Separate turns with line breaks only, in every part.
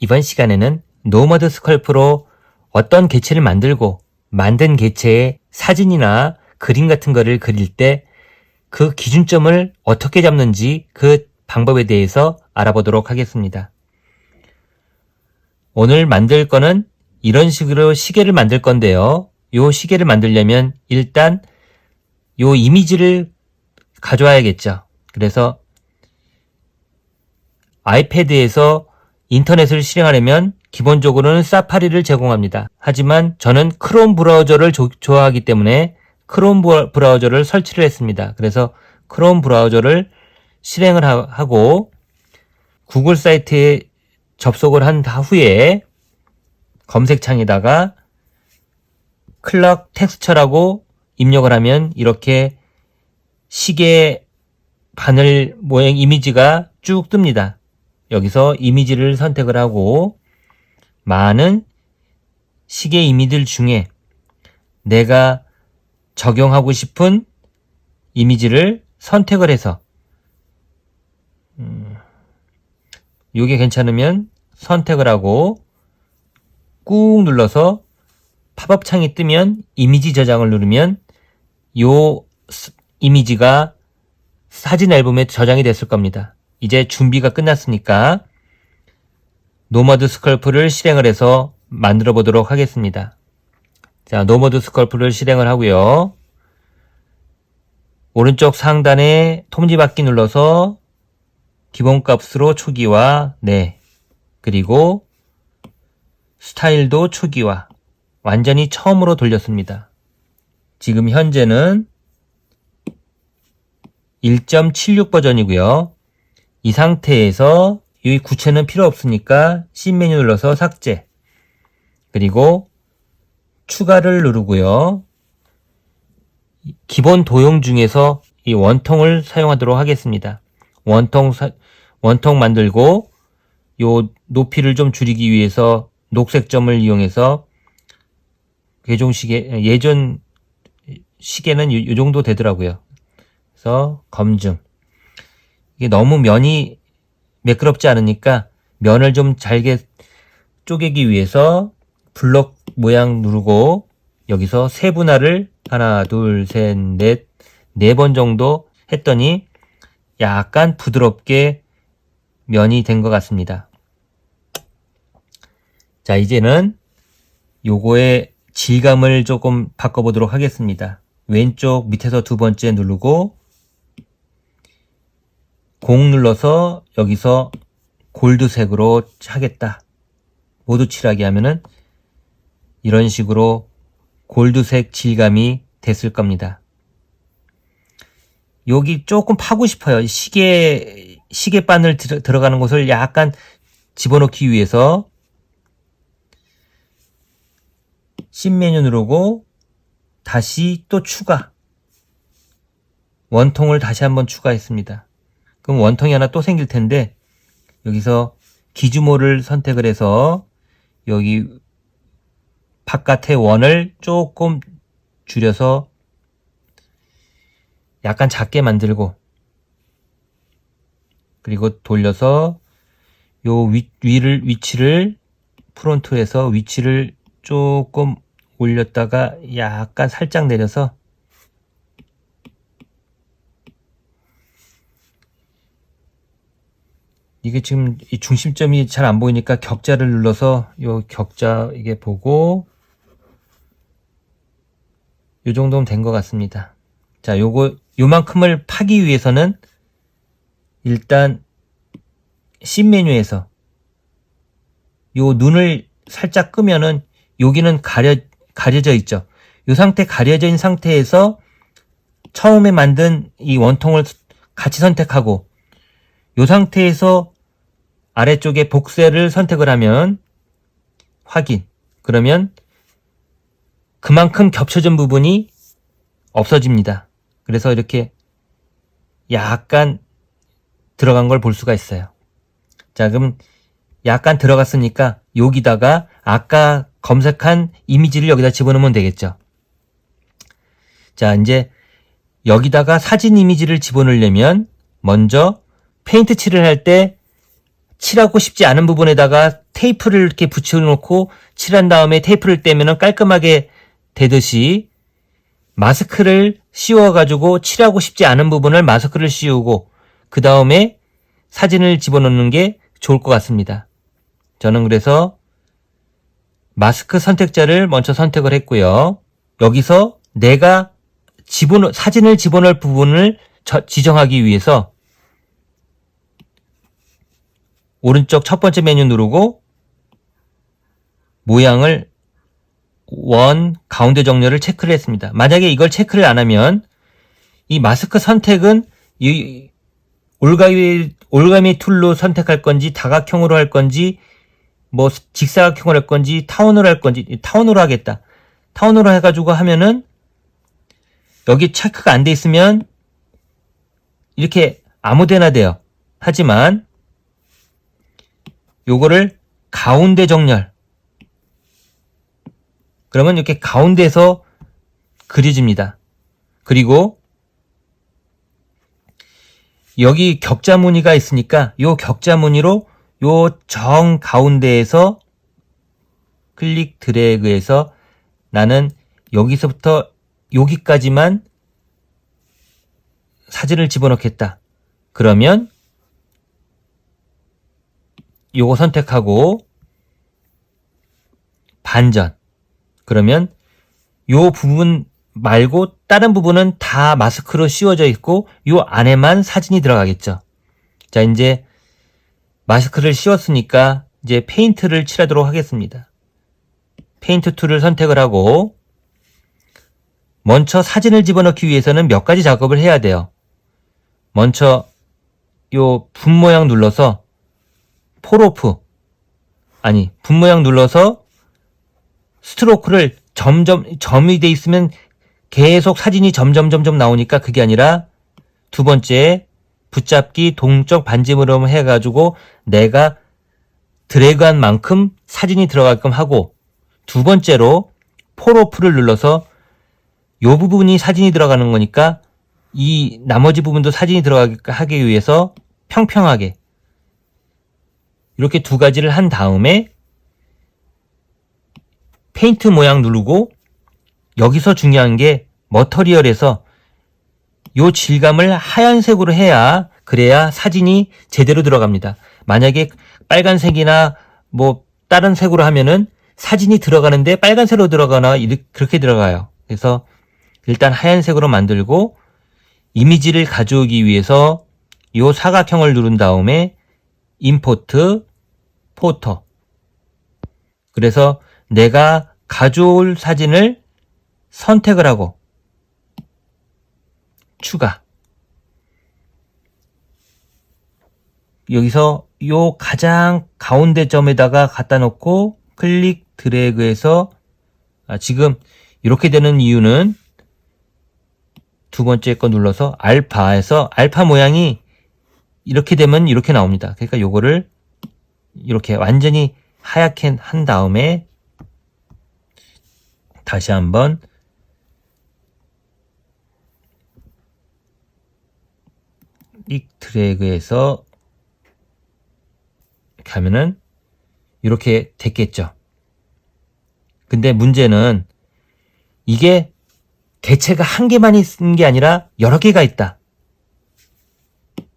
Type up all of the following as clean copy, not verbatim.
이번 시간에는 노머드 스컬프로 어떤 개체를 만들고 만든 개체의 사진이나 그림 같은 거를 그릴 때 그 기준점을 어떻게 잡는지 그 방법에 대해서 알아보도록 하겠습니다. 오늘 만들 거는 이런 식으로 시계를 만들 건데요. 요 시계를 만들려면 일단 요 이미지를 가져와야겠죠. 그래서 아이패드에서 인터넷을 실행하려면 기본적으로는 사파리를 제공합니다. 하지만 저는 크롬 브라우저를 좋아하기 때문에 크롬 브라우저를 설치를 했습니다. 그래서 크롬 브라우저를 실행을 하고 구글 사이트에 접속을 한 후에 검색창에다가 클럭 텍스처라고 입력을 하면 이렇게 시계 바늘 모양 이미지가 쭉 뜹니다. 여기서 이미지를 선택을 하고 많은 시계 이미지들 중에 내가 적용하고 싶은 이미지를 선택을 해서 이게 괜찮으면 선택을 하고 꾹 눌러서 팝업 창이 뜨면 이미지 저장을 누르면 요 이미지가 사진 앨범에 저장이 됐을 겁니다. 이제 준비가 끝났으니까 노머드 스컬프를 실행을 해서 만들어 보도록 하겠습니다. 자, 노머드 스컬프를 실행을 하고요. 오른쪽 상단에 톱니바퀴 눌러서 기본값으로 초기화, 네. 그리고 스타일도 초기화. 완전히 처음으로 돌렸습니다. 지금 현재는 1.76 버전이고요. 이 상태에서 이 구체는 필요 없으니까 씬 메뉴 눌러서 삭제. 그리고 추가를 누르고요. 기본 도형 중에서 이 원통을 사용하도록 하겠습니다. 원통 만들고 요 높이를 좀 줄이기 위해서 녹색 점을 이용해서 예전 시계는 이 정도 되더라고요. 그래서 검증. 이게 너무 면이 매끄럽지 않으니까 면을 좀 잘게 쪼개기 위해서 블럭 모양 누르고 여기서 세분화를 하나, 둘, 셋, 넷, 4번 정도 했더니 약간 부드럽게 면이 된 것 같습니다. 자, 이제는 요거의 질감을 조금 바꿔보도록 하겠습니다. 왼쪽 밑에서 2번째 누르고 0 눌러서 여기서 골드색으로 하겠다. 모두 칠하게 하면은 이런 식으로 골드색 질감이 됐을 겁니다. 여기 조금 파고 싶어요. 시계바늘 들어가는 곳을 약간 집어넣기 위해서 씬 메뉴 누르고 다시 또 추가. 원통을 다시 한번 추가했습니다. 그럼 원통이 하나 또 생길 텐데 여기서 기주모를 선택을 해서 여기 바깥의 원을 조금 줄여서 약간 작게 만들고 그리고 돌려서 요 위치를 프론트에서 위치를 조금 올렸다가 약간 살짝 내려서 이게 지금 이 중심점이 잘 안 보이니까 격자를 눌러서 요 격자 이게 보고 요 정도면 된 것 같습니다. 자, 요만큼을 파기 위해서는 일단 씬 메뉴에서 요 눈을 살짝 끄면은 여기는 가려져 있죠. 요 상태 가려져 있는 상태에서 처음에 만든 이 원통을 같이 선택하고 요 상태에서 아래쪽에 복사를 선택을 하면 확인. 그러면 그만큼 겹쳐진 부분이 없어집니다. 그래서 이렇게 약간 들어간 걸 볼 수가 있어요. 자, 그럼 약간 들어갔으니까 여기다가 아까 검색한 이미지를 여기다 집어넣으면 되겠죠. 자, 이제 여기다가 사진 이미지를 집어넣으려면 먼저 페인트 칠을 할 때 칠하고 싶지 않은 부분에다가 테이프를 이렇게 붙여놓고 칠한 다음에 테이프를 떼면은 깔끔하게 되듯이 마스크를 씌워가지고 칠하고 싶지 않은 부분을 마스크를 씌우고 그 다음에 사진을 집어넣는 게 좋을 것 같습니다. 저는 그래서 마스크 선택자를 먼저 선택을 했고요. 여기서 내가 사진을 집어넣을 부분을 지정하기 위해서 오른쪽 첫 번째 메뉴 누르고 모양을 원, 가운데 정렬을 체크를 했습니다. 만약에 이걸 체크를 안 하면 이 마스크 선택은 이 올가미 툴로 선택할 건지 다각형으로 할 건지 뭐 직사각형으로 할 건지 타원으로 할 건지 타원으로 하겠다. 타원으로 해가지고 하면은 여기 체크가 안 돼 있으면 이렇게 아무데나 돼요. 하지만 요거를 가운데 정렬 그러면 이렇게 가운데서 그려집니다. 그리고 여기 격자 무늬가 있으니까 요 격자 무늬로 요 정 가운데에서 클릭 드래그해서 나는 여기서부터 여기까지만 사진을 집어넣겠다. 그러면 요거 선택하고 반전. 그러면 요 부분 말고 다른 부분은 다 마스크로 씌워져 있고 요 안에만 사진이 들어가겠죠. 자, 이제 마스크를 씌웠으니까 이제 페인트를 칠하도록 하겠습니다. 페인트 툴을 선택을 하고 먼저 사진을 집어넣기 위해서는 몇 가지 작업을 해야 돼요. 먼저 요 분 모양 눌러서 분 모양 눌러서 스트로크를 점이 돼 있으면 계속 사진이 점점 나오니까 그게 아니라 두 번째 붙잡기 동적 반지름 해가지고 내가 드래그한 만큼 사진이 들어가게끔 하고 두 번째로 폴오프를 눌러서 요 부분이 사진이 들어가는 거니까 이 나머지 부분도 사진이 들어가게 하기 위해서 평평하게 이렇게 두 가지를 한 다음에 페인트 모양 누르고 여기서 중요한 게 머터리얼에서 요 질감을 하얀색으로 해야 그래야 사진이 제대로 들어갑니다. 만약에 빨간색이나 뭐 다른 색으로 하면은 사진이 들어가는데 빨간색으로 들어가나 그렇게 들어가요. 그래서 일단 하얀색으로 만들고 이미지를 가져오기 위해서 요 사각형을 누른 다음에 임포트 포토 그래서 내가 가져올 사진을 선택을 하고 추가 여기서 요 가장 가운데 점에다가 갖다 놓고 클릭 드래그해서 지금 이렇게 되는 이유는 두 번째 거 눌러서 알파에서 알파 모양이 이렇게 되면 이렇게 나옵니다. 그러니까 요거를 이렇게 완전히 하얗게 한 다음에 다시 한번 이 드래그해서 이렇게 하면은 이렇게 됐겠죠. 근데 문제는 이게 개체가 한 개만 있는 게 아니라 여러 개가 있다.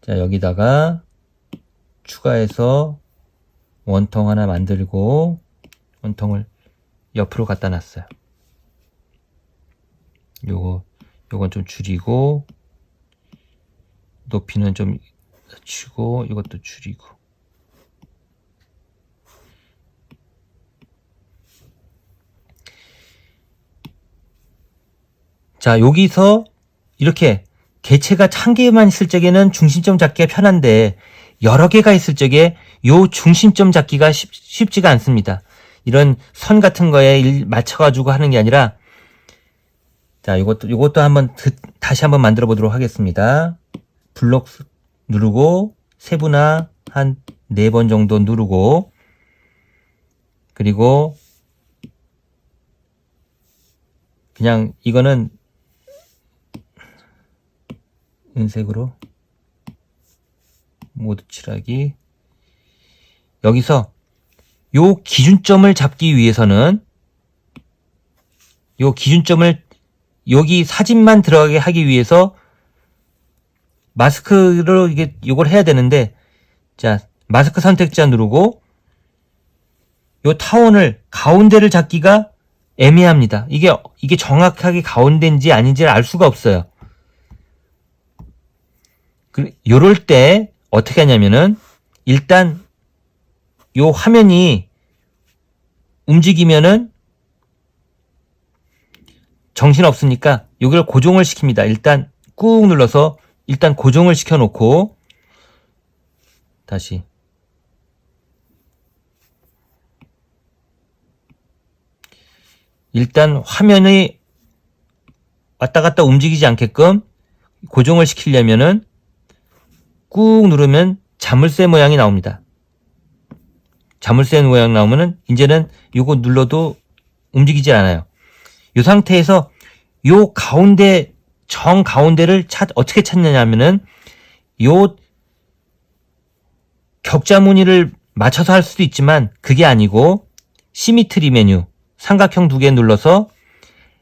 자, 여기다가 추가해서 원통 하나 만들고 원통을 옆으로 갖다 놨어요. 요건 좀 줄이고 높이는 좀 낮추고 이것도 줄이고 자, 여기서 이렇게 개체가 한 개만 있을 적에는 중심점 잡기가 편한데 여러 개가 있을 적에 요 중심점 잡기가 쉽지가 않습니다. 이런 선 같은 거에 맞춰가지고 하는 게 아니라 자, 요것도 다시 한번 만들어 보도록 하겠습니다. 블록 누르고 세분화 한 4번 정도 누르고 그리고 그냥 이거는 은색으로 모두 칠하기 여기서 요 기준점을 잡기 위해서는 요 기준점을 여기 사진만 들어가게 하기 위해서 마스크로 이걸 해야 되는데, 자, 마스크 선택자 누르고 요 타원을 가운데를 잡기가 애매합니다. 이게 정확하게 가운데인지 아닌지를 알 수가 없어요. 요럴 때 어떻게 하냐면은 일단 요 화면이 움직이면은 정신없으니까 여기를 고정을 시킵니다. 일단 꾹 눌러서 일단 고정을 시켜놓고 다시 일단 화면이 왔다 갔다 움직이지 않게끔 고정을 시키려면은 꾹 누르면 자물쇠 모양이 나옵니다. 자물쇠 모양 나오면은 이제는 이거 눌러도 움직이지 않아요. 이 상태에서 요 가운데 정 가운데를 어떻게 찾느냐 하면은 요 격자 무늬를 맞춰서 할 수도 있지만 그게 아니고 시미트리 메뉴 삼각형 2개 눌러서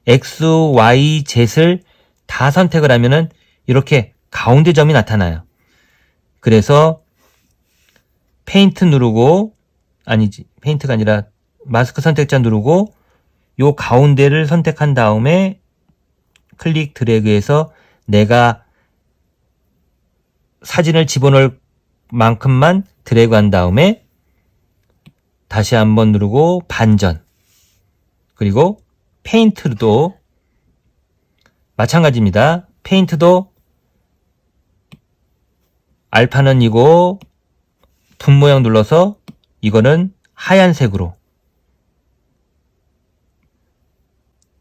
X, Y, Z를 다 선택을 하면은 이렇게 가운데 점이 나타나요. 그래서 페인트 누르고, 아니지, 페인트가 아니라 마스크 선택자 누르고 요 가운데를 선택한 다음에 클릭 드래그해서 내가 사진을 집어넣을 만큼만 드래그한 다음에 다시 한번 누르고 반전, 그리고 페인트도 마찬가지입니다. 페인트도 알파는 이거 분 모양 눌러서 이거는 하얀색으로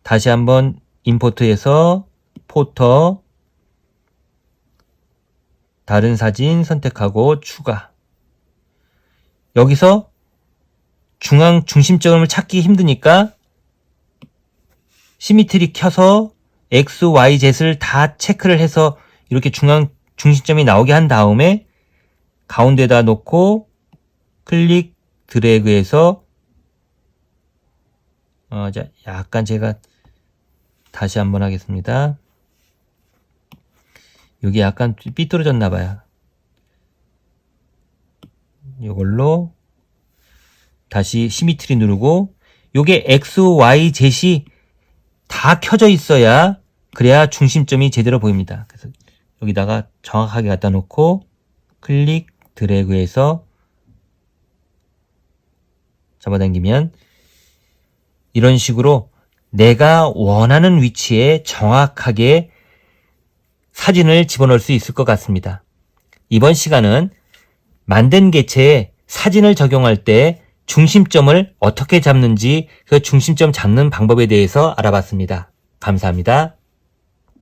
다시 한번 임포트해서 포터 다른 사진 선택하고 추가. 여기서 중심점을 찾기 힘드니까 시미트리 켜서 X, Y, Z를 다 체크를 해서 이렇게 중심점이 나오게 한 다음에 가운데다 놓고 클릭 드래그해서 자, 약간 제가 다시 한번 하겠습니다. 여기 약간 삐뚤어졌나 봐요. 이걸로 다시 시미트리 누르고 요게 X, Y, Z이 다 켜져 있어야 그래야 중심점이 제대로 보입니다. 그래서 여기다가 정확하게 갖다 놓고 클릭 드래그해서 잡아당기면 이런 식으로 내가 원하는 위치에 정확하게 사진을 집어넣을 수 있을 것 같습니다. 이번 시간은 만든 개체에 사진을 적용할 때 중심점을 어떻게 잡는지 그 중심점 잡는 방법에 대해서 알아봤습니다. 감사합니다.